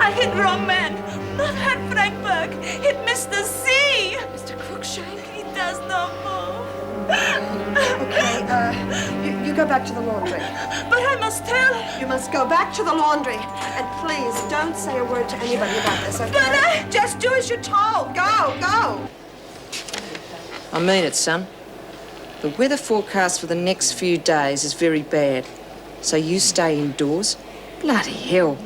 I hit wrong man. Not hurt Frankberg. Hit Mr. C. Mr. Cruikshank? He does not move. Okay, you go back to the laundry. But I must tell. You must go back to the laundry. And please, don't say a word to anybody about this, okay? But Just do as you're told. Go. I mean it, son. The weather forecast for the next few days is very bad. So you stay indoors. Bloody hell.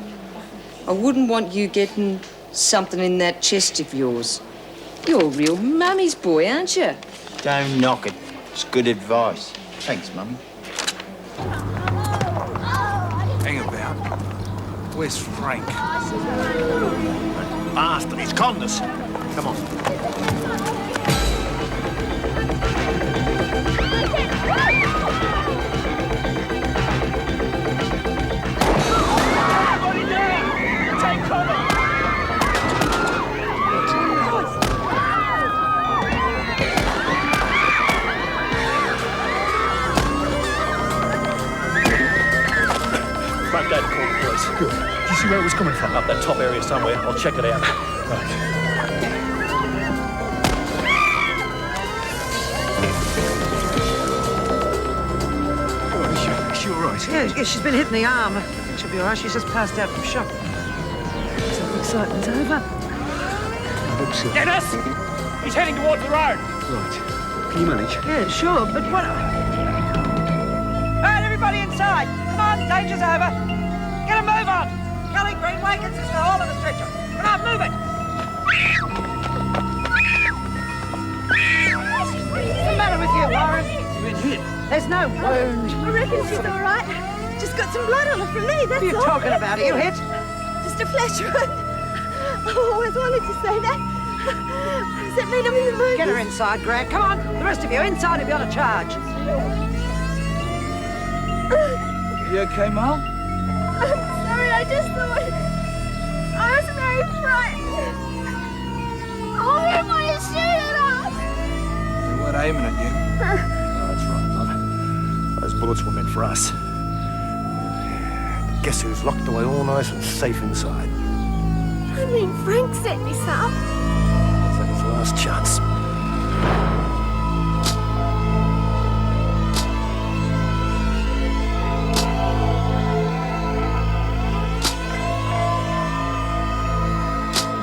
I wouldn't want you getting something in that chest of yours. You're a real mummy's boy, aren't you? Don't knock it. It's good advice. Thanks, Mummy. Hang about. Where's Frank? Bastard, he's conned us. Come on. Front gate called the police. Good. Did you see where it was coming from? Up that top area somewhere. I'll check it out. Right. Is she all right? Yeah, she's been hit in the arm. I think she'll be all right. She's just passed out from shock. So the excitement's over. I hope so. Dennis! He's heading towards the road. Right. Can you manage? Yeah, sure, but what... Right, everybody inside. Come on, danger's over. Get a move on. Kelly, Greenway, gets us the whole of the stretcher. Come on, move it. What's the matter with you, Warren? You've been hit. There's no wound. I reckon she's all right. Just got some blood on her from me, that's What are you all. talking about? Are you hit? Just a flesh wound. I always wanted to say that. Does that mean I'm in the mood? Get her inside, Grant. Come on. The rest of you inside will be on a charge. You okay, Mal? I'm sorry, I just thought... I was very frightened. Oh, he wanted to shoot at us. We weren't aiming at you. Oh, that's right, love. Those bullets were meant for us. Guess who's locked away all nice and safe inside? I mean, Frank set me some. It's like his last chance.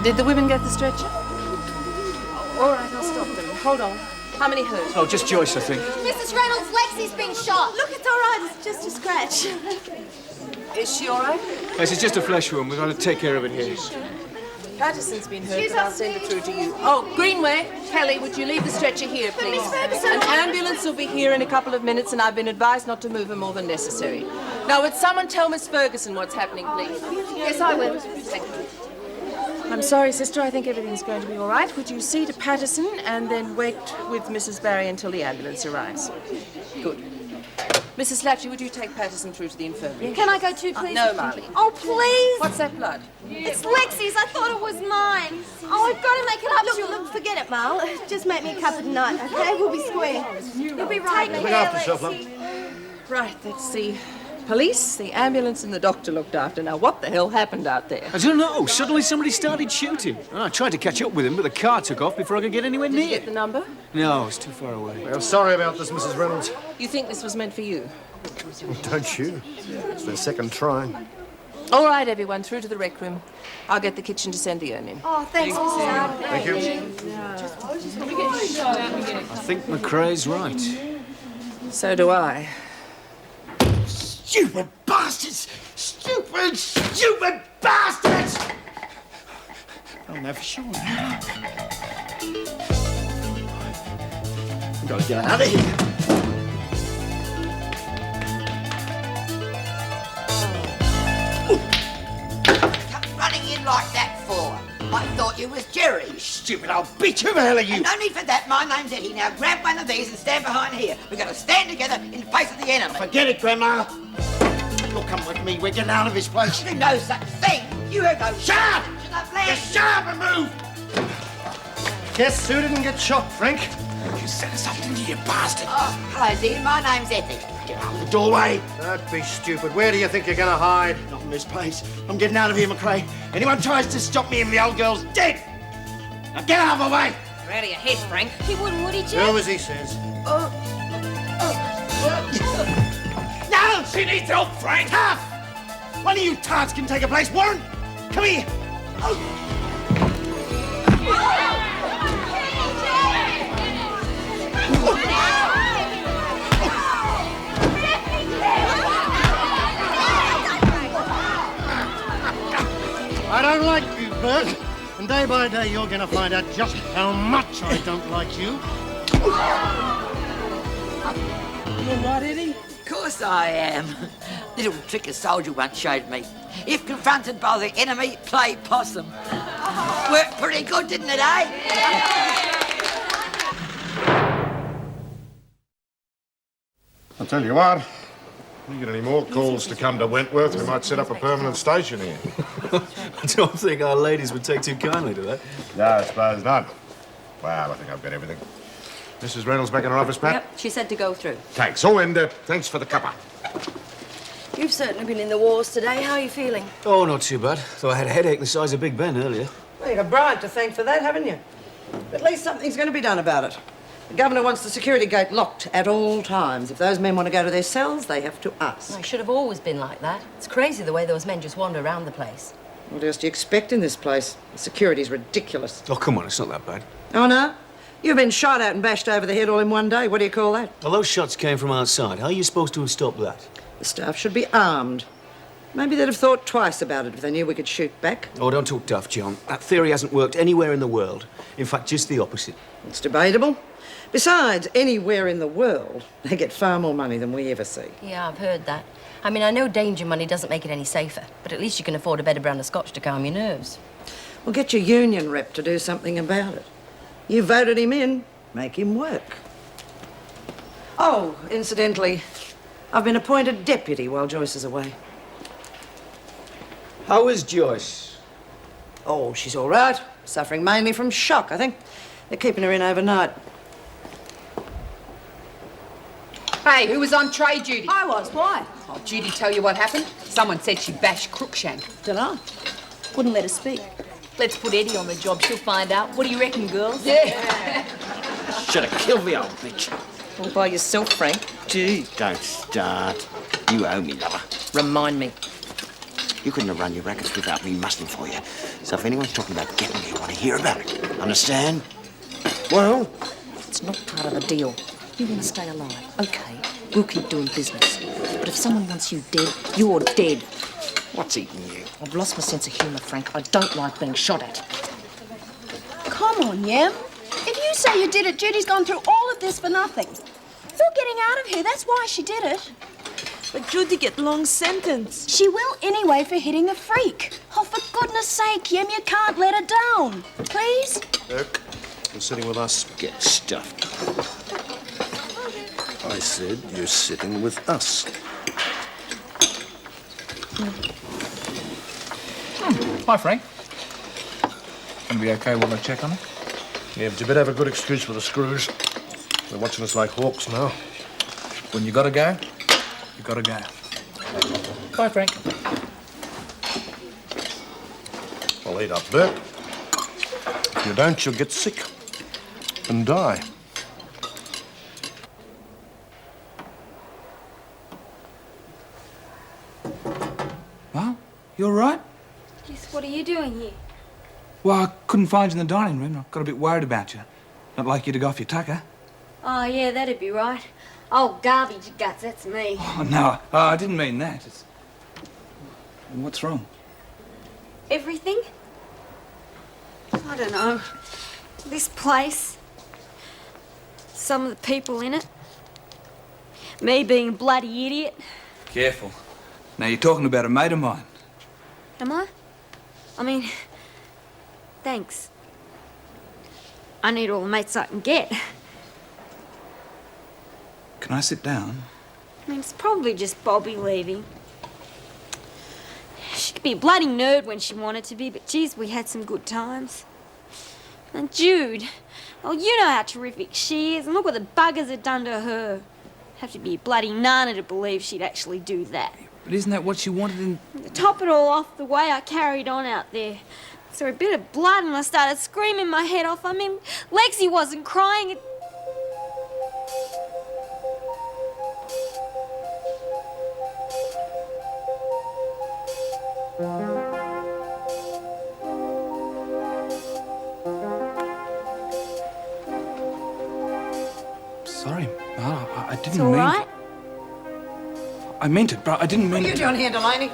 Did the women get the stretcher? All right, I'll stop them. Hold on. How many hurt? Oh, just Joyce, I think. Mrs. Reynolds, Lexi's been shot. Look, it's all right. It's just a scratch. Is she all right? This is just a flesh wound. We've got to take care of it here. Patterson's been hurt, but I'll send her through to you. Oh, Greenway, Kelly, would you leave the stretcher here, please? Miss Ferguson. An ambulance will be here in a couple of minutes, and I've been advised not to move her more than necessary. Now, would someone tell Miss Ferguson what's happening, please? Yes, I will. Thank you. I'm sorry, sister. I think everything's going to be all right. Would you see to Patterson and then wait with Mrs. Barry until the ambulance arrives? Good. Mrs. Slattery, would you take Patterson through to the infirmary? Can I go too, please? No, Marley. Oh, please. What's that blood? It's Lexi's. I thought it was mine. Oh, I've got to make it up to you. Look, forget it, Mal. Just make me a cup of night, okay? We'll be square. You'll be right. Take Take care, care, yourself, love. Lexi. Right, that's the police, the ambulance, and the doctor looked after. Now, what the hell happened out there? I don't know. Suddenly somebody started shooting. I tried to catch up with him, but the car took off before I could get anywhere Did you near. get the number? No, it's too far away. Well, sorry about this, Mrs. Reynolds. You think this was meant for you? Don't you? It's their second try. All right, everyone, through to the rec room. I'll get the kitchen to send the urn in. Oh, thanks, Mrs. Thank you. I think McRae's right. So do I. Stupid bastards! Stupid bastards! I'll know for sure. I've got to get out of here. Come running in like that for? I thought you was Jerry. Stupid old bitch, who the hell are you? No need for that, my name's Eddie. Now grab one of these and stand behind here. We're going to stand together in the face of the enemy. Forget it, Grandma. You'll come with me, we're getting out of this place. You know such thing. You have no... Shut up! Just shut up and move! Guess who didn't get shot, Frank? You said something to you, bastard. Oh, hello, dear. My name's Etty. Get out of the doorway. Don't be stupid. Where do you think you're going to hide? Not in this place. I'm getting out of here, McRae. Anyone tries to stop me and the old girl's dead. Now get out of the way. You're out of your head, Frank. He wouldn't, would he, Jim? Do as he says. No! She needs help, Frank. Tough! One of you tarts can take a place. Warren, come here. I don't like you, Bert. And day by day, you're going to find out just how much I don't like you. You all right, Eddie? Of course I am. Little trick a soldier once showed me. If confronted by the enemy, play possum. Worked pretty good, didn't it, eh? I'll tell you what. If you get any more calls to come to Wentworth, we might set up a permanent station here. I don't think our ladies would take too kindly to that. No, I suppose not. Well, I think I've got everything. Mrs. Reynolds back in her office, Pat? Yep, she said to go through. Thanks. Oh, and thanks for the cuppa. You've certainly been in the wars today. How are you feeling? Oh, not too bad. Though I had a headache the size of Big Ben earlier. Well, you've got Brian to thank for that, haven't you? At least something's going to be done about it. The governor wants the security gate locked at all times. If those men want to go to their cells, they have to ask. It should have always been like that. It's crazy the way those men just wander around the place. What else do you expect in this place? The security's ridiculous. Oh, come on, it's not that bad. Oh, no? You've been shot at and bashed over the head all in one day. What do you call that? Well, those shots came from outside. How are you supposed to have stopped that? The staff should be armed. Maybe they'd have thought twice about it if they knew we could shoot back. Oh, don't talk tough, John. That theory hasn't worked anywhere in the world. In fact, just the opposite. It's debatable. Besides, anywhere in the world, they get far more money than we ever see. Yeah, I've heard that. I mean, I know danger money doesn't make it any safer, but at least you can afford a better brand of scotch to calm your nerves. Well, get your union rep to do something about it. You voted him in, make him work. Oh, incidentally, I've been appointed deputy while Joyce is away. How is Joyce? Oh, she's all right. Suffering mainly from shock, I think. They're keeping her in overnight. Hey, who was on trade duty? I was. Why? Oh, Judy tell you what happened? Someone said she bashed Crookshank. Dunno. Wouldn't let her speak. Let's put Eddie on the job. She'll find out. What do you reckon, girls? Yeah. Should have killed the old bitch. All by yourself, Frank. Gee. Don't start. You owe me, lover. Remind me. You couldn't have run your rackets without me muscling for you. So if anyone's talking about getting you, I want to hear about it. Understand? Well, it's not part of the deal. You want to stay alive, okay, we'll keep doing business. But if someone wants you dead, you're dead. What's eating you? I've lost my sense of humour, Frank. I don't like being shot at. Come on, Yem. If you say you did it, Judy's gone through all of this for nothing. You're getting out of here. That's why she did it. But Judy get long sentence. She will anyway for hitting a freak. Oh, for goodness sake, Yem, you can't let her down. Please? Look, you're sitting with us. Get stuffed. I said you're sitting with us. Hi, Frank. Gonna be okay while I check on her? Yeah, but you better have a good excuse for the screws. They're watching us like hawks now. When you gotta go, you gotta go. Bye, Frank. Well, eat up, Bert. If you don't, you'll get sick and die. Well, you all right? Yes, what are you doing here? Well, I couldn't find you in the dining room. I got a bit worried about you. Not like you to go off your tucker. Oh, yeah, that'd be right. Oh, garbage guts, that's me. Oh, no, I didn't mean that. What's wrong? Everything? I don't know. This place. Some of the people in it. Me being a bloody idiot. Careful. Now, you're talking about a mate of mine. Am I? I mean, thanks. I need all the mates I can get. Can I sit down? I mean, it's probably just Bobby leaving. She could be a bloody nerd when she wanted to be, but geez, we had some good times. And Jude, well, you know how terrific she is, and look what the buggers had done to her. Have to be a bloody nana to believe she'd actually do that. But isn't that what she wanted in... To top it all off, the way I carried on out there. Saw a bit of blood and I started screaming my head off. I mean, Lexi wasn't crying. Sorry, I didn't It's all mean... right? I meant it, but I didn't mean... What are you doing here, Delaney?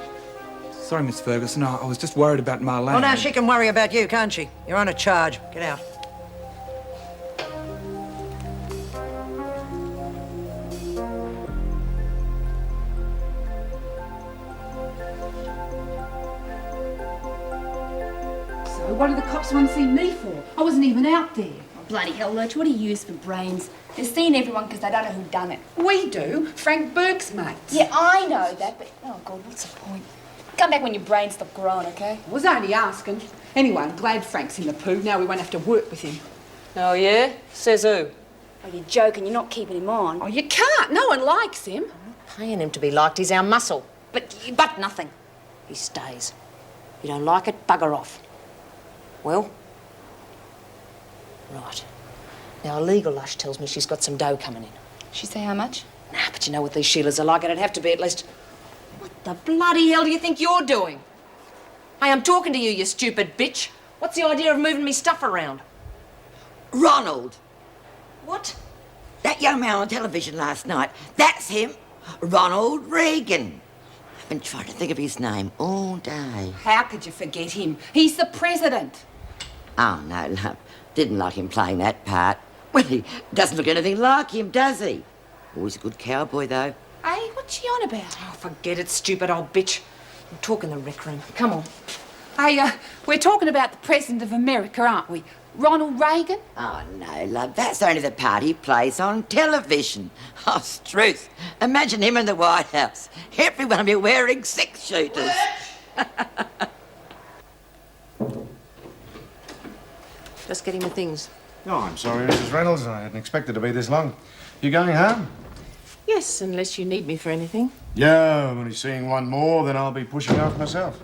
Sorry, Miss Ferguson. I was just worried about Marlene. Well, now she can worry about you, can't she? You're on a charge. Get out. So what do the cops want to see me for? I wasn't even out there. Oh, bloody hell, Lurch, what do you use for brains? They're seeing everyone because they don't know who done it. We do. Frank Burke's mates. Yeah, I know that, but oh God, what's the point? Come back when your brains stop growing, okay? I was only asking. Anyway, I'm glad Frank's in the poo. Now we won't have to work with him. Oh, yeah? Says who? Oh, you're joking. You're not keeping him on. Oh, you can't. No one likes him. Paying him to be liked. He's our muscle. But nothing. He stays. You don't like it, bugger off. Well? Right. Now, a legal lush tells me she's got some dough coming in. She say how much? Nah, but you know what these Sheilas are like. It'd have to be at least... What the bloody hell do you think you're doing? Hey, I'm talking to you, you stupid bitch. What's the idea of moving me stuff around? Ronald. What? That young man on television last night, that's him. Ronald Reagan. I've been trying to think of his name all day. How could you forget him? He's the president. Oh, no, love. Didn't like him playing that part. Well, he doesn't look anything like him, does he? Always a good cowboy, though. Hey, what's she on about? Oh, forget it, stupid old bitch. I'm talking the rec room. Come on. Hey, we're talking about the President of America, aren't we? Ronald Reagan? Oh, no, love. That's only the part he plays on television. Oh, Struth. Imagine him in the White House. Everyone will be wearing six-shooters. Just getting the things. Oh, I'm sorry, Mrs. Reynolds. I hadn't expected to be this long. You going home? Yes, unless you need me for anything. Yeah, I'm only seeing one more, then I'll be pushing off myself.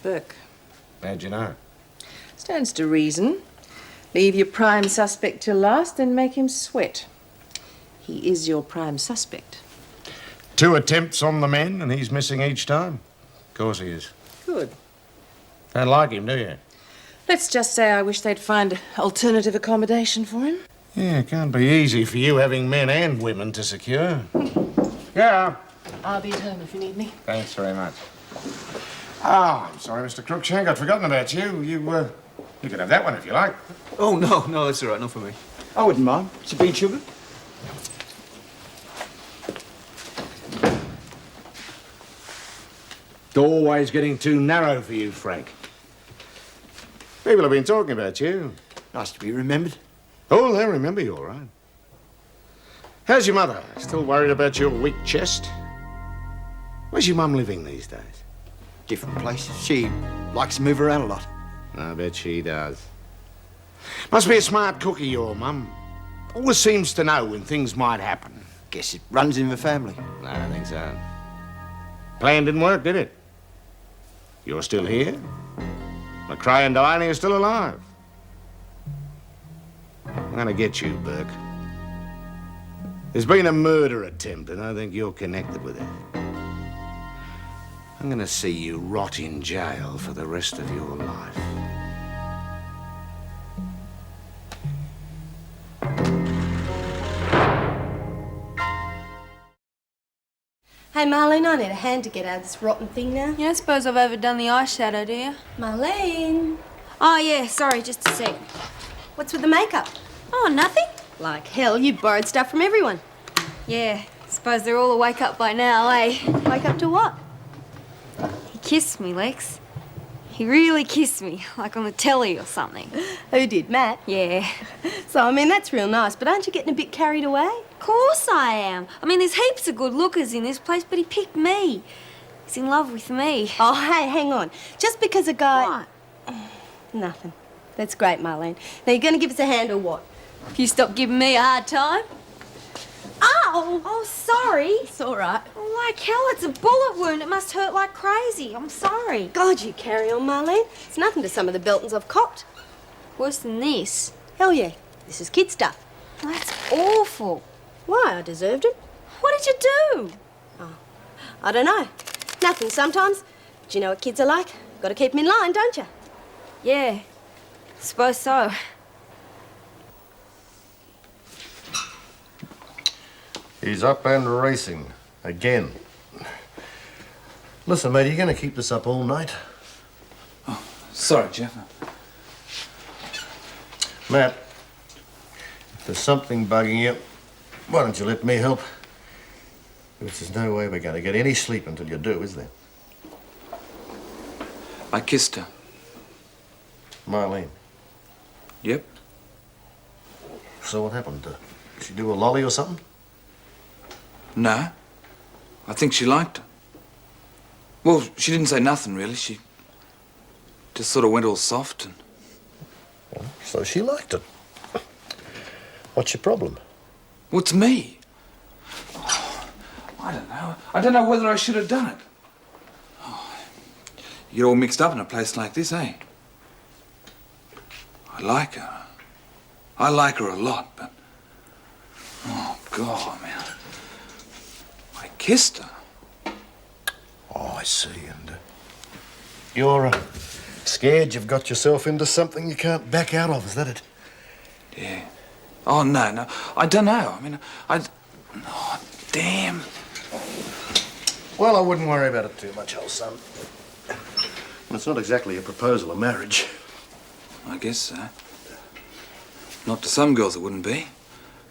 Burke. How'd you know? Stands to reason. Leave your prime suspect till last and make him sweat. He is your prime suspect. 2 attempts on the men, and he's missing each time. Of course he is. Good. Don't like him, do you? Let's just say I wish they'd find alternative accommodation for him. Yeah, it can't be easy for you having men and women to secure. Yeah. I'll be at home if you need me. Thanks very much. Oh, I'm sorry, Mr. Crookshank. I'd forgotten about you. You can have that one if you like. Oh, no, that's all right. Not for me. I wouldn't mind. Some bean sugar. Doorway's getting too narrow for you, Frank. People have been talking about you. Nice to be remembered. Oh, they remember you all right. How's your mother? Still worried about your weak chest? Where's your mum living these days? Different places. She likes to move around a lot. I bet she does. Must be a smart cookie, your mum. Always seems to know when things might happen. Guess it runs in the family. No, I don't think so. Plan didn't work, did it? You're still here. McRae and Delaney are still alive. I'm gonna get you, Burke. There's been a murder attempt, and I think you're connected with it. I'm gonna see you rot in jail for the rest of your life. Hey, Marlene, I need a hand to get out of this rotten thing now. Yeah, I suppose I've overdone the eyeshadow, do you? Marlene. Oh, yeah, sorry, just a sec. What's with the makeup? Oh, nothing. Like hell, you borrowed stuff from everyone. Yeah, suppose they're all awake up by now, eh? Wake up to what? He kissed me, Lex. He really kissed me, like on the telly or something. Who did, Matt? Yeah. So, I mean, that's real nice, but aren't you getting a bit carried away? Of course I am. I mean, there's heaps of good lookers in this place, but he picked me. He's in love with me. Oh, hey, hang on. Just because a guy... What? Nothing. That's great, Marlene. Now, you're going to give us a hand or what? If you stop giving me a hard time. Ow! Oh, sorry. It's all right. Oh, like hell, it's a bullet wound. It must hurt like crazy. I'm sorry. God, you carry on, Marlene. It's nothing to some of the Beltons I've copped. Worse than this. Hell yeah. This is kid stuff. That's awful. Why? I deserved it. What did you do? Oh, I don't know. Nothing sometimes. But you know what kids are like? Got to keep them in line, don't you? Yeah, suppose so. He's up and racing. Again. Listen, mate, are you going to keep this up all night? Sorry, Jeff. Matt, if there's something bugging you, why don't you let me help? Because there's no way we're going to get any sleep until you do, is there? I kissed her. Marlene. Yep. So what happened? Did she do a lolly or something? No. I think she liked it. Well, she didn't say nothing, really. She just sort of went all soft and... Well, so she liked it. What's your problem? What's me? Oh, I don't know. I don't know whether I should have done it. Oh, you get all mixed up in a place like this, eh? I like her. I like her a lot, but... Oh, God, man. I kissed her. Oh, I see. And you're scared you've got yourself into something you can't back out of, is that it? Yeah. Oh, no. I don't know. I mean, Oh, damn. Well, I wouldn't worry about it too much, old son. It's not exactly a proposal of marriage. I guess so. Not to some girls it wouldn't be.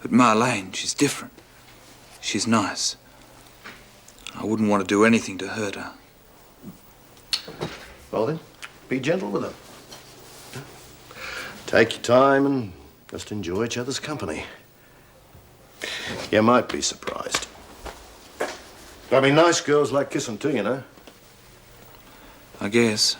But Marlene, she's different. She's nice. I wouldn't want to do anything to hurt her. Well then, be gentle with her. Take your time and just enjoy each other's company. You might be surprised. I mean, nice girls like kissing too, you know. I guess.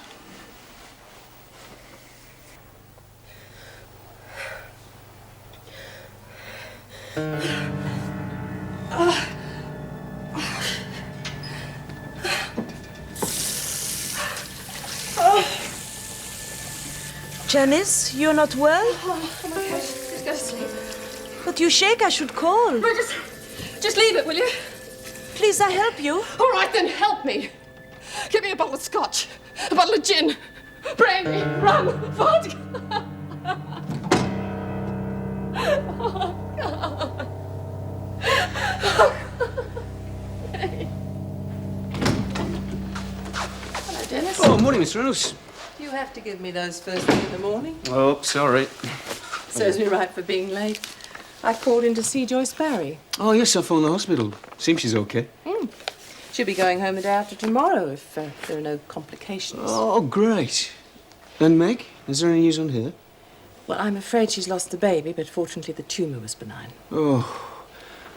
Janice, you're not well? Oh my gosh, just go to sleep. But you shake, I should call. No, just leave it, will you? Please, I help you. All right, then help me. Get me a bottle of scotch, a bottle of gin, brandy, rum, vodka. Oh, God. Hello, Dennis. Oh, morning, Miss Reynolds. You have to give me those first thing in the morning. Oh, sorry. Serves me right for being late. I called in to see Joyce Barry. Oh, yes, I phoned the hospital. Seems she's okay. She'll be going home the day after tomorrow if there are no complications. Oh, great. And Meg, is there any news on her? Well, I'm afraid she's lost the baby, but fortunately the tumour was benign. Oh,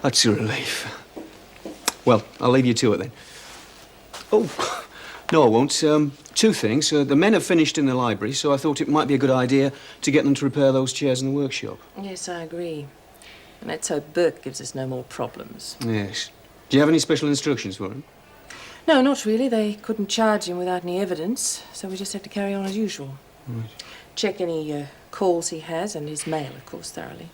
that's a relief. Well, I'll leave you to it then. Oh, no, I won't. Two things. The men have finished in the library, so I thought it might be a good idea to get them to repair those chairs in the workshop. Yes, I agree. And let's hope Burke gives us no more problems. Yes. Do you have any special instructions for him? No, not really. They couldn't charge him without any evidence, so we just have to carry on as usual. Right. Check any calls he has, and his mail, of course, thoroughly.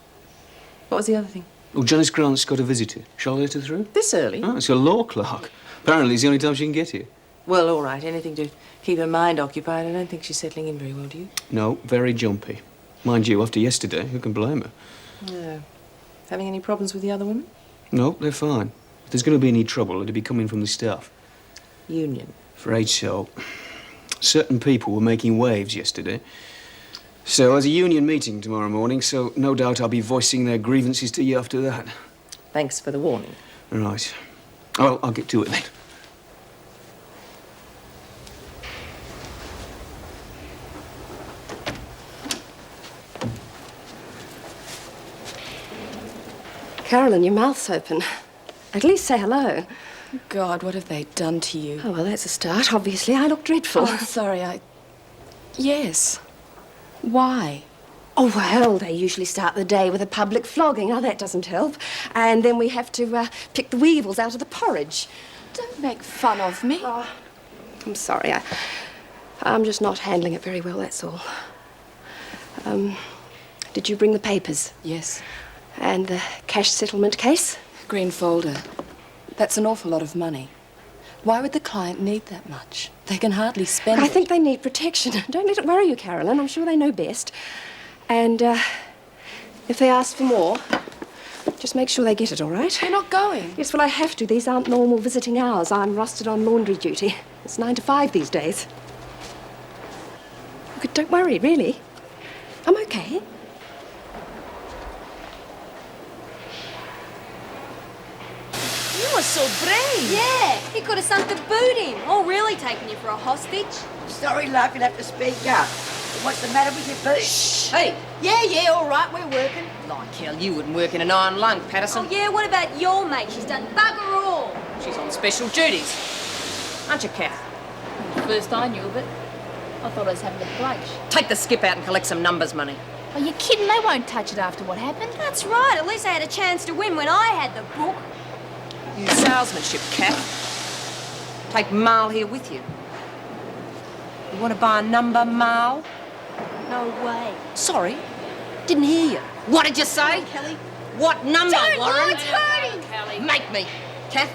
What was the other thing? Oh, Janice Grant's got a visitor. Shall I let her through? This early? Oh, it's a law clerk. Apparently it's the only time she can get here. Well, all right. Anything to keep her mind occupied. I don't think she's settling in very well, do you? No, very jumpy. Mind you, after yesterday, who can blame her? No. Having any problems with the other women? No, they're fine. If there's going to be any trouble, it'll be coming from the staff. Union. Afraid so. Certain people were making waves yesterday. So there's a union meeting tomorrow morning, so no doubt I'll be voicing their grievances to you after that. Thanks for the warning. Right. Well, I'll get to it then. Carolyn, your mouth's open. At least say hello. God, what have they done to you? Oh, well, that's a start. Obviously, I look dreadful. Oh, sorry, Yes. Why? Oh, well, they usually start the day with a public flogging. Oh, that doesn't help. And then we have to pick the weevils out of the porridge. Don't make fun of me. Oh, I'm sorry. I'm just not handling it very well, that's all. Did you bring the papers? Yes. And the cash settlement case? Green folder. That's an awful lot of money. Why would the client need that much? They can hardly spend it. I think they need protection. Don't let it worry you, Carolyn. I'm sure they know best. And if they ask for more, just make sure they get it, all right? You're not going. Yes, well, I have to. These aren't normal visiting hours. I'm rostered on laundry duty. It's 9 to 5 these days. Look, don't worry, really. I'm okay. You were so brave. Yeah, he could have sunk the boot in. Or really taken you for a hostage. Sorry, love, you'll have to speak up. What's the matter with your feet? Shh! Hey! Yeah, all right, we're working. Like hell, you wouldn't work in an iron lung, Patterson. Oh, yeah, what about your mate? She's done bugger all. She's on special duties. Aren't you, Kath? First I knew of it. I thought I was having a break. Take the skip out and collect some numbers money. Are you kidding? They won't touch it after what happened. That's right. At least I had a chance to win when I had the book. You salesmanship, Kath. Take Marl here with you. You want to buy a number, Marl? No way. Sorry, didn't hear you. What did you say? Come on, Kelly. What number, Don't, Warren? it's hurting. Kelly. Make me. Kath,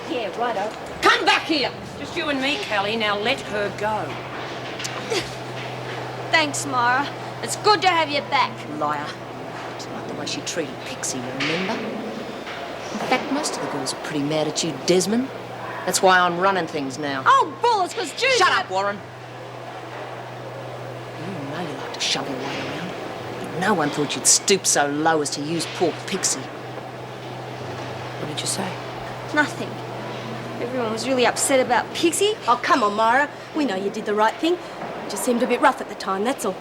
Yeah, righto. come back here. Just you and me, Kelly. Now let her go. Thanks, Mara. It's good to have you back. Liar. It's like the way she treated Pixie, you remember? In fact, most of the girls are pretty mad at you, Desmond. That's why I'm running things now. Oh, bullets, because Jude... Shut up, Warren. You know you like to shove your way around. But no one thought you'd stoop so low as to use poor Pixie. What did you say? Nothing. Everyone was really upset about Pixie. Oh, come on, Myra. We know you did the right thing. It just seemed a bit rough at the time, that's all.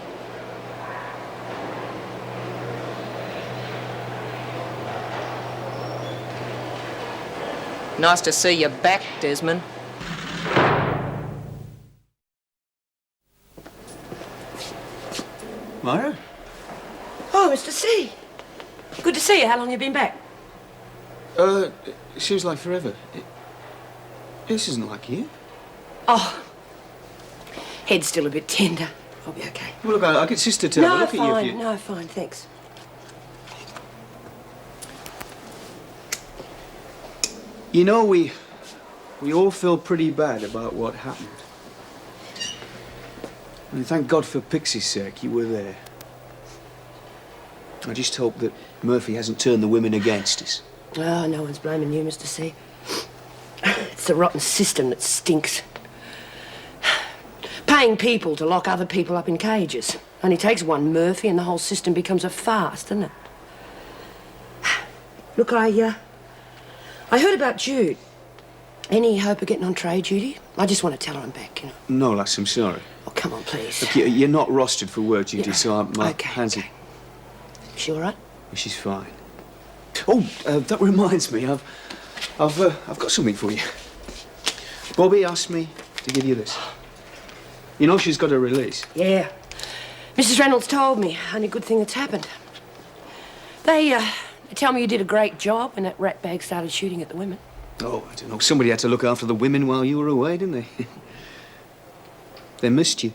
Nice to see you back, Desmond. Myra? Oh, Mr. C. Good to see you. How long have you been back? It seems like forever. This isn't like you. Oh, head's still a bit tender. I'll be okay. Well, look, I'll get Sister to have a look at you if you... No, fine, thanks. You know, we all feel pretty bad about what happened. And thank God for Pixie's sake, you were there. I just hope that Murphy hasn't turned the women against us. Oh, no one's blaming you, Mr. C. It's the rotten system that stinks. Paying people to lock other people up in cages. Only takes one Murphy and the whole system becomes a farce, doesn't it? Look, I heard about Jude. Any hope of getting on trade duty? I just want to tell her I'm back, you know. No, lass, I'm sorry. Oh, come on, please. Look, you're not rostered for work duty, so my hands are... She all right? She's fine. Oh, that reminds me, I've got something for you. Bobby asked me to give you this. You know she's got a release. Yeah. Mrs. Reynolds told me. Only good thing that's happened. They tell me you did a great job when that ratbag started shooting at the women. Oh, I don't know. Somebody had to look after the women while you were away, didn't they? They missed you.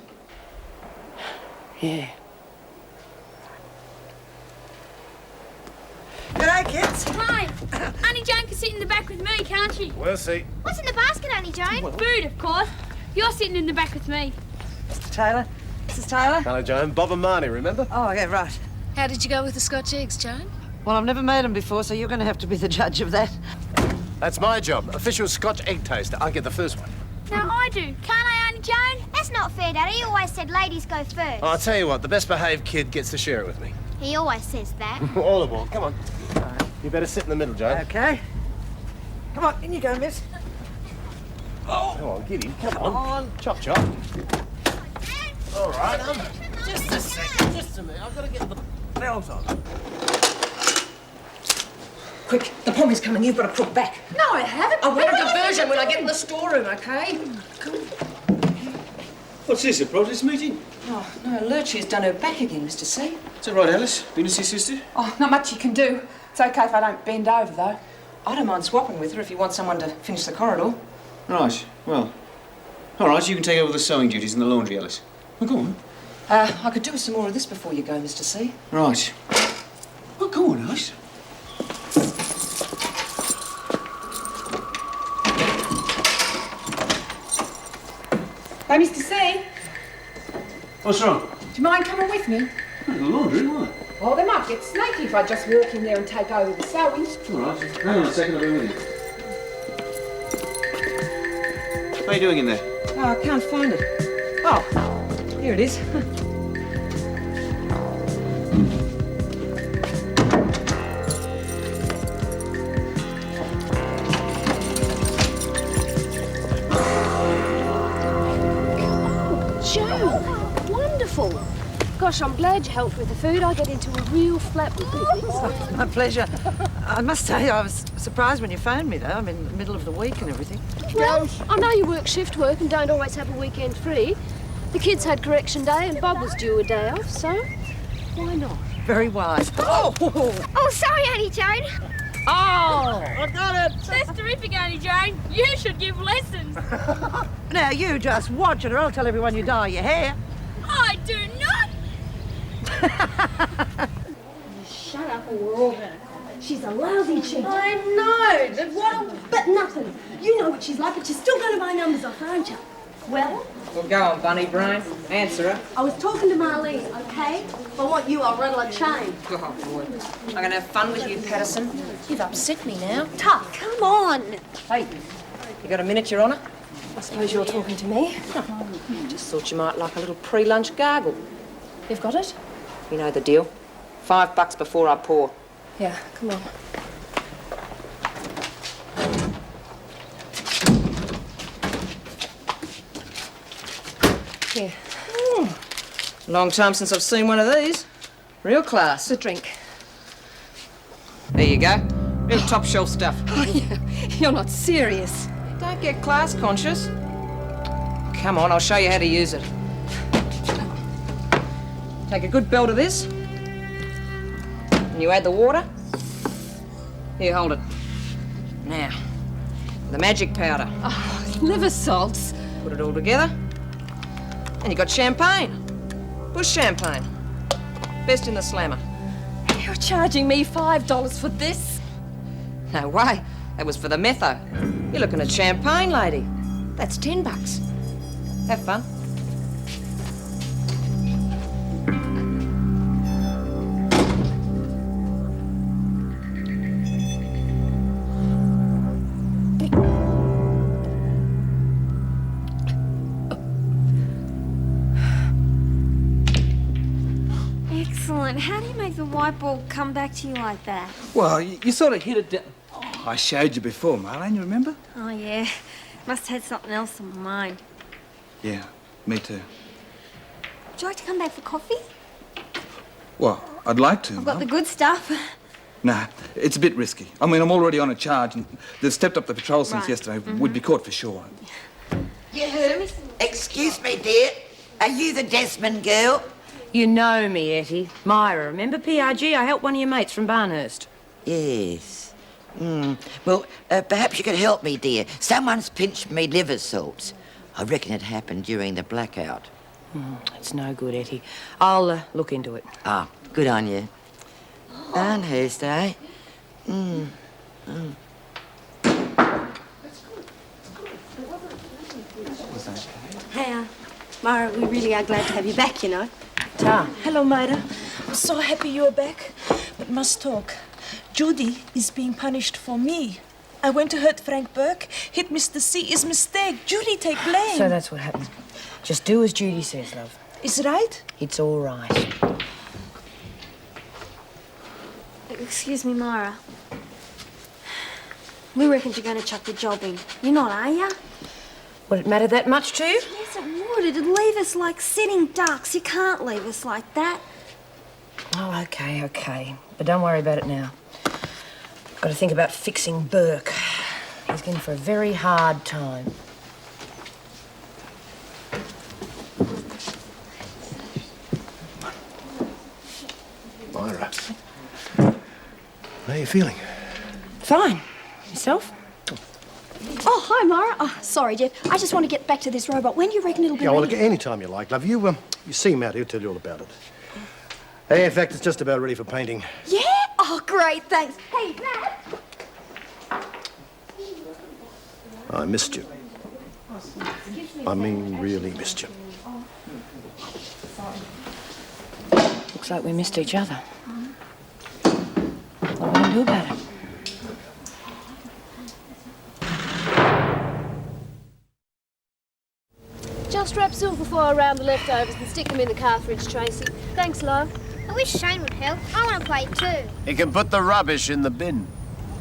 Yeah. G'day, kids. Hi. Annie Joan can sit in the back with me, can't she? We'll see. What's in the basket, Annie Joan? Food, of course. You're sitting in the back with me. Mr. Taylor. Mrs. Taylor. Hello, Joan. Bob and Marnie, remember? Oh, yeah, right. How did you go with the Scotch eggs, Joan? Well, I've never made them before, so you're going to have to be the judge of that. That's my job. Official Scotch egg taster. I get the first one. No, I do. Can't I, Annie Joan? That's not fair, Daddy. You always said ladies go first. I'll tell you what, the best behaved kid gets to share it with me. He always says that. All aboard. Come on. You better sit in the middle, Joan. Okay. Come on, in you go, miss. Oh. Come on, get him. Come on. Chop, chop. All right, just a second. Just a minute. I've got to get the bells on. Quick, the pommy's coming. You've got to crook back. No, I haven't. I want a diversion when I get in the storeroom, okay? What's this, a protest meeting? Oh, no, Lurchie's done her back again, Mr. C. It's all right, Alice. Been to see sister? Oh, not much you can do. It's okay if I don't bend over, though. I don't mind swapping with her if you want someone to finish the corridor. Right, well. All right, you can take over the sewing duties in the laundry, Alice. Well, go on. I could do with some more of this before you go, Mr. C. Right. Well, go on, Alice. Hey, Mr. C, What's wrong? do you mind coming with me? The laundry, why? Well, they might get snaky if I just walk in there and take over the sewing. All right, hang on a second, I'll be with you. What are you doing in there? Oh, I can't find it. Oh, here it is. Joe, wonderful. Gosh, I'm glad you helped with the food. I get into a real flat with things. My pleasure. I must say, I was surprised when you phoned me, though. I'm in the middle of the week and everything. Well, I know you work shift work and don't always have a weekend free. The kids had correction day and Bob was due a day off, so why not? Very wise. Oh! Oh, sorry, Auntie Jane. Oh, I got it. That's terrific, Auntie Jane. You should give lessons. Now, you just watch it or I'll tell everyone you dye your hair. I do not. Shut up or we're all gonna cry. She's a lousy cheat. I know, but what? But nothing. You know what she's like, but you're still going to buy numbers off her, aren't you? Well? Well, go on, Bunny Brain. Answer her. I was talking to Marlene, okay? If I want you, I'll rattle a chain. Oh, boy. I'm going to have fun with you, Patterson. You've upset me now. Tuck, come on. Hey, you got a minute, Your Honour? I suppose you're talking to me. Just thought you might like a little pre-lunch gargle. You've got it? You know the deal. $5 before I pour. Yeah, come on. Here. Long time since I've seen one of these. Real class. A drink. There you go. Real top shelf stuff. Oh, yeah. You're not serious. Don't get class conscious. Come on, I'll show you how to use it. Take a good belt of this. And you add the water. Here, hold it. Now, the magic powder. Oh, liver salts. Put it all together. And you got champagne. Bush champagne. Best in the slammer. You're charging me $5 for this? No way. That was for the metho. You're looking at champagne, lady. That's $10. Have fun. Excellent. How do you make the white ball come back to you like that? Well, you sort of hit it down. Oh, I showed you before, Marlene, you remember? Oh, yeah. Must have had something else on my mind. Yeah, me too. Would you like to come back for coffee? Well, I'd like to, I've got Mum. the good stuff. Nah, it's a bit risky. I mean, I'm already on a charge, and they've stepped up the patrol since Right. yesterday. We'd be caught for sure. You? Excuse me, dear. Are you the Desmond girl? You know me, Etty. Myra, remember PRG? I helped one of your mates from Barnhurst. Yes. Well, perhaps you could help me, dear. Someone's pinched me liver salts. I reckon it happened during the blackout. It's no good, Etty. I'll look into it. Ah, good on you. Barnhurst, eh? Hey, Myra, we really are glad to have you back, you know. Ta. Hello, Myra. I'm so happy you're back, but must talk. Judy is being punished for me. I went to hurt Frank Burke, hit Mr. C. Is mistake. Judy, take blame. So that's what happened. Just do as Judy says, love. Is right? It's all right. Excuse me, Myra. We reckoned you're going to chuck the job in. You're not, are you? Would it matter that much to you? Yes, it would. It'd leave us like sitting ducks. You can't leave us like that. Oh, okay. But don't worry about it now. Got to think about fixing Burke. He's in for a very hard time. you feeling? Fine. Yourself? Oh, hi, Mara. Oh, sorry, Jeff. I just want to get back to this robot. When do you reckon it'll be Yeah, well, ready? look, any time you like, love. You see Matt, he'll tell you all about it. Hey, in fact, it's just about ready for painting. Yeah? Oh, great, thanks. Hey, Matt! I missed you. I mean, really missed you. Looks like we missed each other. What are we going to do about it? Just wrap silver foil around the leftovers and stick them in the car fridge, Tracy. Thanks, love. I wish Shane would help. I want to play too. He can put the rubbish in the bin.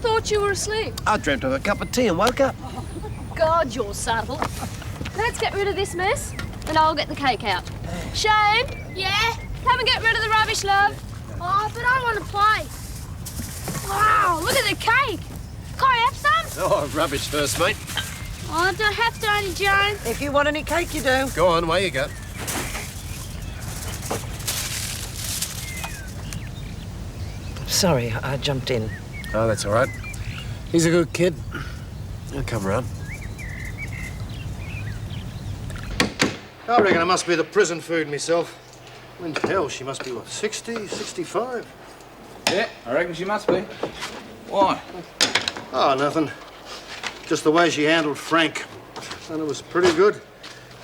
Thought you were asleep. I dreamt of a cup of tea and woke up. God, you're subtle. Let's get rid of this mess, and I'll get the cake out. Shane? Yeah? Come and get rid of the rubbish, love. Oh, but I want to play. Wow, look at the cake. Can I have some? Oh, rubbish first, mate. Oh, I don't have to, Auntie Joan. If you want any cake, you do. Go on, away you go. Sorry, I jumped in. Oh, that's all right. He's a good kid. He'll come round. I reckon it must be the prison food myself. When hell, she must be, what, 60, 65? Yeah, I reckon she must be. Why? Oh, nothing. Just the way she handled Frank. And it was pretty good,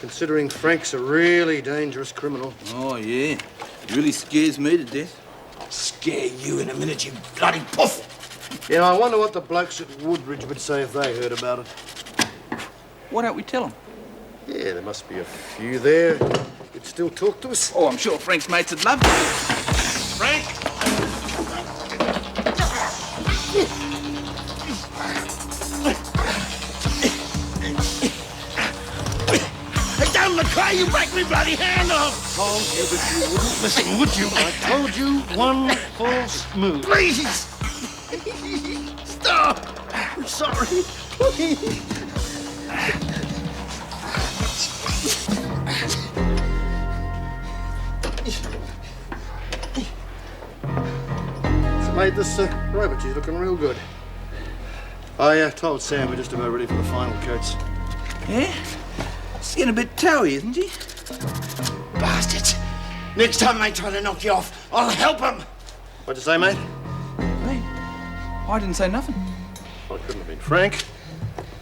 considering Frank's a really dangerous criminal. Oh, yeah. It really scares me to death. I'll scare you in a minute, you bloody puff. Yeah, I wonder what the blokes at Woodbridge would say if they heard about it. Why don't we tell them? Yeah, there must be a few there who'd still talk to us. Oh, I'm sure Frank's mates would love to. Frank! Hey, down the car, you break me bloody hand off! Told you, but you wouldn't listen, would you? I told you one false move. Please! Stop! I'm sorry. Please. Mate, this robot, she's looking real good. I told Sam we're just about ready for the final coats. Yeah? She's getting a bit towy, isn't she? Bastards! Next time they try to knock you off, I'll help them! What'd you say, mate? Me? I didn't say nothing. Well, it couldn't have been Frank.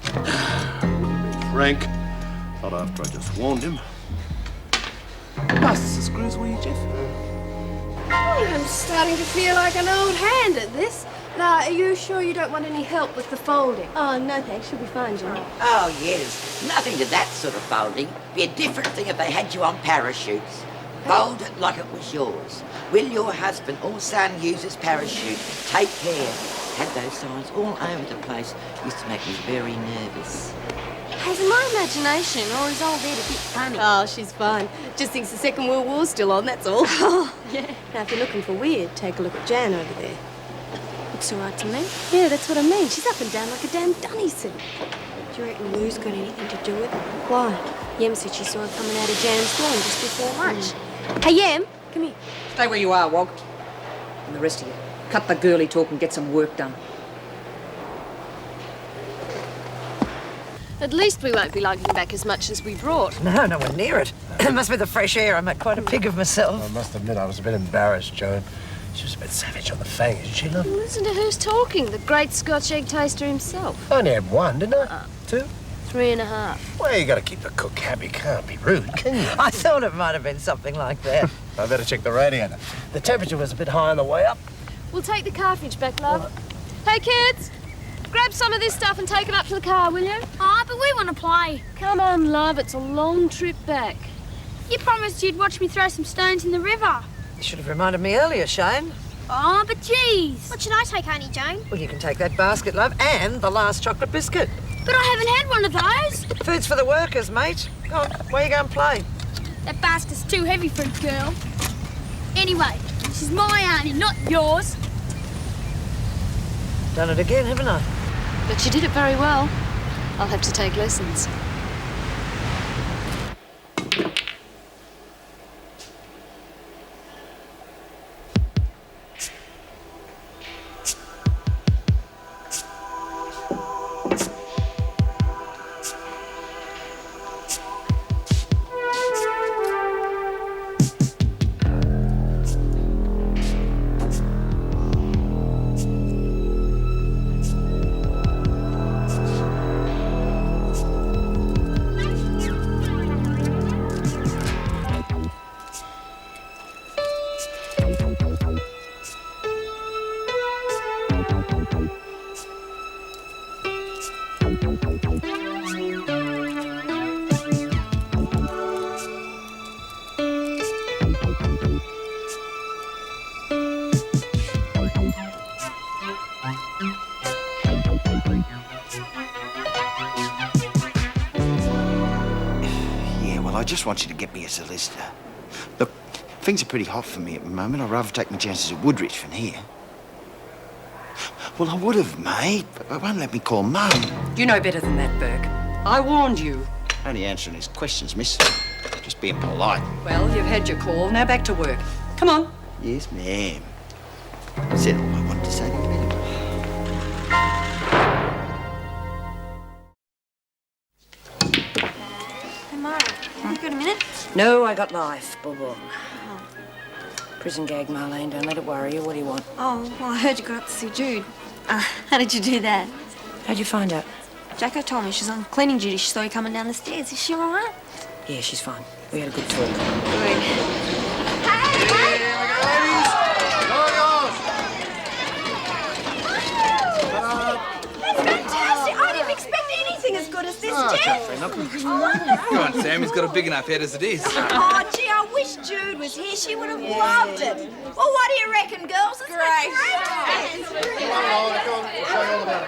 Wouldn't have been Frank. Not after I just warned him. Busted the screws, were you, Jeff? I'm starting to feel like an old hand at this. Now, are you sure you don't want any help with the folding? Oh, no thanks. She'll be fine, Johnny. Oh, yes. Nothing to that sort of folding. Be a different thing if they had you on parachutes. Fold it like it was yours. Will your husband or son use his parachute? Take care. Had those signs all over the place. Used to make me very nervous. Has my imagination, or is old Ed a bit funny? Oh, she's fine. Just thinks the Second World War's still on, that's all. Oh, yeah. Now, if you're looking for weird, take a look at Jan over there. Looks all right to me. Yeah, that's what I mean. She's up and down like a damn dunny suit. Do you reckon Lou's got anything to do with it? Why? Yem said she saw her coming out of Jan's dorm just before lunch. Hey, Yem, come here. Stay where you are, Wog. And the rest of you, cut the girly talk and get some work done. At least we won't be lugging back as much as we brought. No, nowhere near it. It must be the fresh air. I made quite a pig of myself. I must admit, I was a bit embarrassed, Joan. She was a bit savage on the fang, isn't she, love? Listen to who's talking. The great Scotch egg taster himself. I only had one, didn't I? 2? 3.5. Well, you got to keep the cook happy. Can't be rude, can you? I thought it might have been something like that. I better check the radiator. The temperature was a bit high on the way up. We'll take the cartridge back, love. Hey, kids! Grab some of this stuff and take it up to the car, will you? Oh, but we want to play. Come on, love. It's a long trip back. You promised you'd watch me throw some stones in the river. You should have reminded me earlier, Shane. Oh, but geez. What should I take, Auntie Joan? Well, you can take that basket, love, and the last chocolate biscuit. But I haven't had one of those. Food's for the workers, mate. Go on, where you go and play? That basket's too heavy for a girl. Anyway, this is my auntie, not yours. Done it again, haven't I? But you did it very well. I'll have to take lessons. just want you to get me a solicitor. Look, things are pretty hot for me at the moment. I'd rather take my chances at Woodridge than here. Well, I would have, mate, but they won't let me call Mum. You know better than that, Burke. I warned you. Only answering his questions, miss. Just being polite. Well, you've had your call. Now back to work. Come on. Yes, ma'am. Said all I wanted to say to you anyway. Hey, Mara, you got a minute? No, I got life, Bob. Prison gag, Marlene. Don't let it worry you. What do you want? Oh, well, I heard you got up to see Jude. How did you do that? How'd you find out? Jacko told me she's on cleaning duty. She saw you coming down the stairs. Is she all right? Yeah, she's fine. We had a good talk. Good. Fantastic! I didn't expect anything as good as this, Jeff. Come on, Sam. He's got a big enough head as it is. Oh, gee, I wish Jude was here. She would have loved it. Well, what do you reckon, girls? It's great.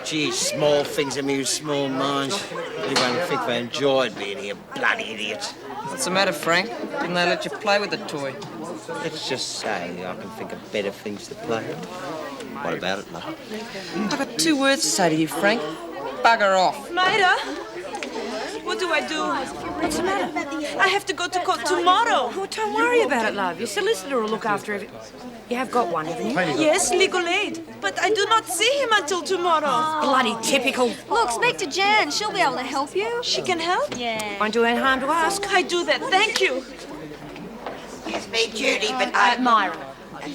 Gee, small things amuse small minds. Anyone would think they enjoyed being here, bloody idiots. What's the matter, Frank? Didn't they let you play with the toy? Let's just say I can think of better things to play with. What about it, love? I've got 2 words to say to you, Frank. Bugger off. Maida, what do I do? What's the matter? I have to go to court tomorrow. Oh, don't worry about it, love. Your solicitor will look after it. You have got one, haven't you? Yes, legal aid. But I do not see him until tomorrow. Bloody typical. Look, speak to Jan. She'll be able to help you. She can help? Yeah. Won't do any harm to ask. I do that. Thank you. It's me, Judy, but Myra.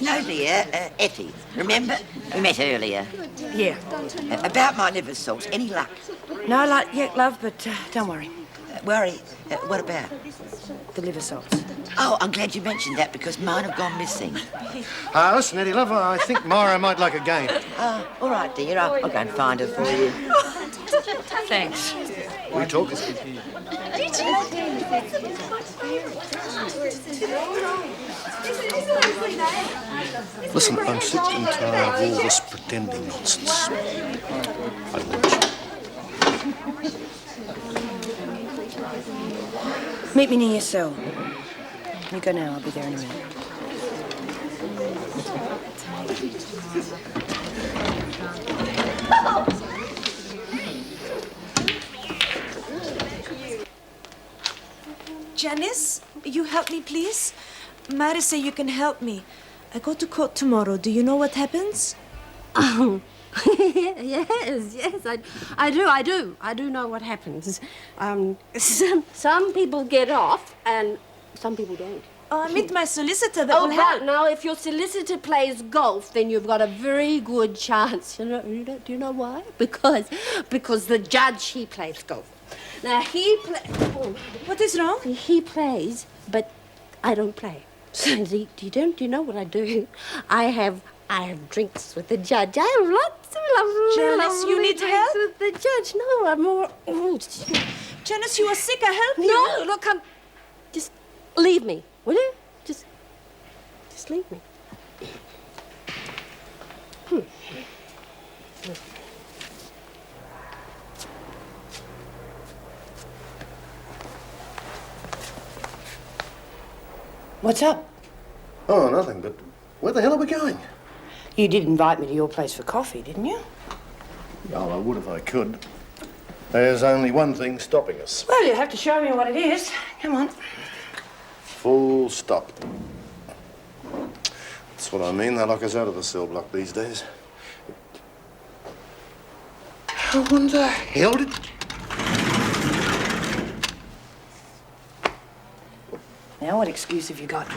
No, dear, Etty. Remember? We met earlier. Yeah. About my liver salts. Any luck? No luck yet, love, but don't worry. Worry? What about? The liver salts. Oh, I'm glad you mentioned that because mine have gone missing. Listen, Eddie, love, I think Myra might like a game. All right, dear. I'll go and find her for you. Thanks. We talk. Listen, I'm sick and tired of all this pretending nonsense. I want you. Meet me near your cell. You go now. I'll be there in a minute. Janice, you help me, please? Mary say you can help me. I go to court tomorrow. Do you know what happens? Oh, yes, I do. I do know what happens. Some people get off and some people don't. I meet my solicitor that will but help. now if your solicitor plays golf, then you've got a very good chance. Do you know why? Because the judge, he plays golf. Now, What is wrong? He plays, but I don't play. So, do you know what I do? I have drinks with the judge. I have lots of Janice, you need drinks help? with the judge. No, I'm more... Janice, you are sick. I help you. No, look, just leave me, will you? Just leave me. What's up? Oh, nothing, but where the hell are we going? You did invite me to your place for coffee, didn't you? Oh, I would if I could. There's only one thing stopping us. Well, you'll have to show me what it is. Come on. Full stop. That's what I mean. They lock us out of the cell block these days. How in the hell did... Now, what excuse have you got?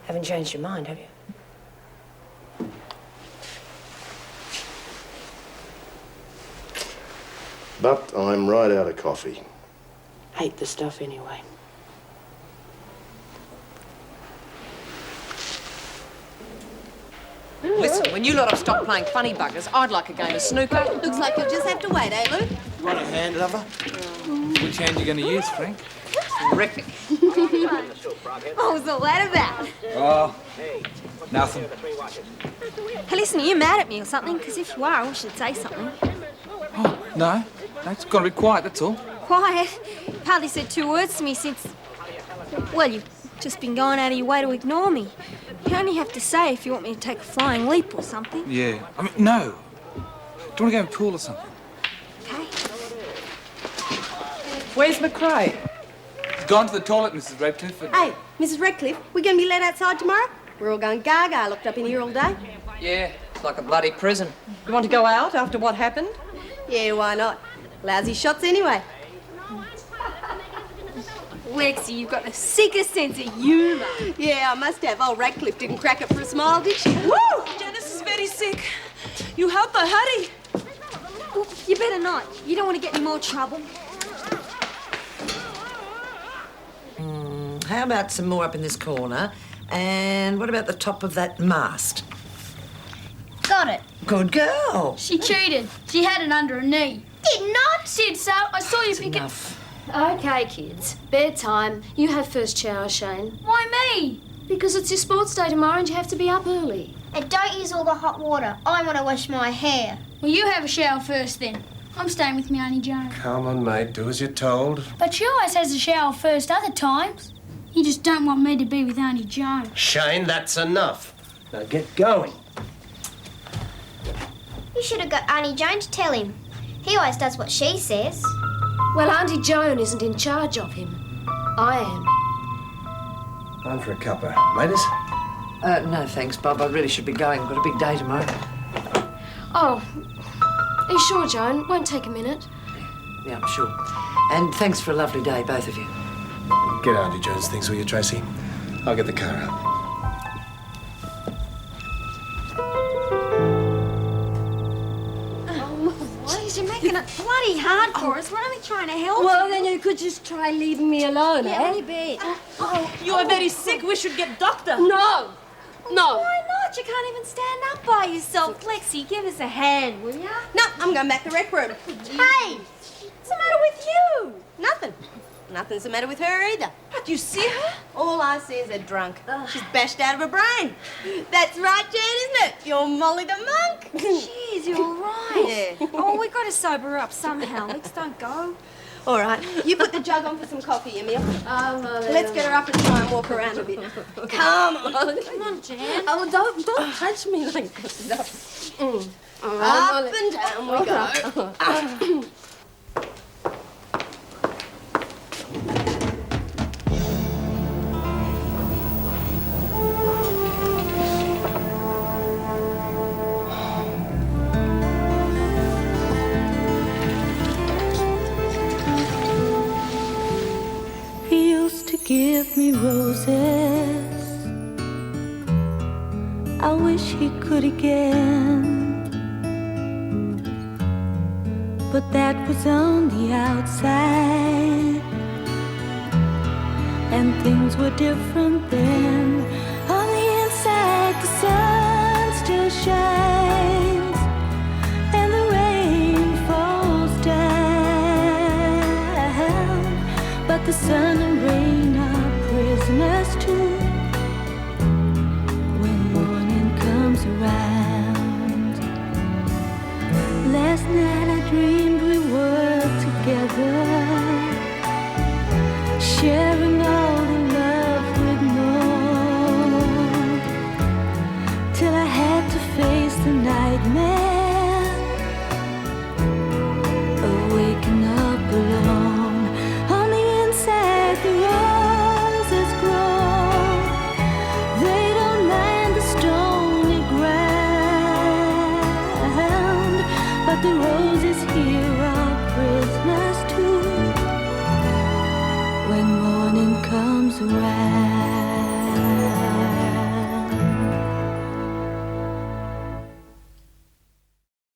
Haven't changed your mind, have you? But I'm right out of coffee. Hate the stuff anyway. Listen, when you lot have stopped playing funny buggers, I'd like a game of snooker. Looks like you'll just have to wait, eh, Luke? Want a hand, lover? Which hand are you going to use, Frank? Terrific. What was all that about? Oh, nothing. Hey, listen, are you mad at me or something? Because if you are, I wish you'd say something. No, it's got to be quiet, that's all. Quiet? Hardly said 2 words to me since... Well, you've just been going out of your way to ignore me. You only have to say if you want me to take a flying leap or something. Yeah. I mean, no. Do you want to go in the pool or something? Where's McRae? He's gone to the toilet, Mrs. Radcliffe. Hey, Mrs. Radcliffe, we're going to be let outside tomorrow? We're all going gaga locked up in here all day. Yeah, it's like a bloody prison. You want to go out after what happened? Yeah, why not? Lousy shots anyway. Lexi, you've got the sickest sense of humour. Yeah, I must have. Old Radcliffe didn't crack it for a smile, did she? Woo! Janice is very sick. You help her, hurry. Well, you better not. You don't want to get in more trouble. How about some more up in this corner? And what about the top of that mast? Got it. Good girl. She cheated. She had it under her knee. Did not. Said so. I saw you pick it. Okay, kids. Bedtime. You have first shower, Shane. Why me? Because it's your sports day tomorrow and you have to be up early. And don't use all the hot water. I want to wash my hair. Well, you have a shower first then. I'm staying with me Auntie Joan. Come on, mate. Do as you're told. But she always has a shower first other times. You just don't want me to be with Auntie Joan. Shane, that's enough. Now get going. You should have got Auntie Joan to tell him. He always does what she says. Well, Auntie Joan isn't in charge of him. I am. On for a cuppa. Ladies? No, thanks, Bob. I really should be going. Got a big day tomorrow. Oh, are you sure, Joan? Won't take a minute. Yeah, I'm sure. And thanks for a lovely day, both of you. Get Auntie Jones things, will you, Tracy? I'll get the car out. Jeez, you're making it bloody hard for us. We're only trying to help Well, you. then you could just try leaving me alone, Yeah, eh? maybe. You are very sick. We should get doctor. No. No. Why not? You can't even stand up by yourself. Lexi, give us a hand, will ya? No, I'm going back to the rec room. Hey, what's the matter with you? Nothing. Nothing's the matter with her either. What, you see her? All I see is a drunk. She's bashed out of her brain. That's right, Jan, isn't it? You're Molly the monk. Jeez, you're right. Yeah. Oh, we've got to sober her up somehow. Let's don't go. All right, you put the jug on for some coffee, Emil. Let's get her up and try and walk around a bit. Come on. Come on, Jan. Oh, don't touch me like that. All right, up and down we go. He used to give me roses. I wish he could again. But that was on the outside, and things were different then. On the inside, the sun still shines, and the rain falls down. But the sun and rain are prisoners too when morning comes around. Last night I dreamed we were together, sharing all the love we'd known, till I had to face the nightmare of waking up alone. On the inside, the roses grow. They don't mind the stony ground, but the roses here are prisoners too when morning comes around.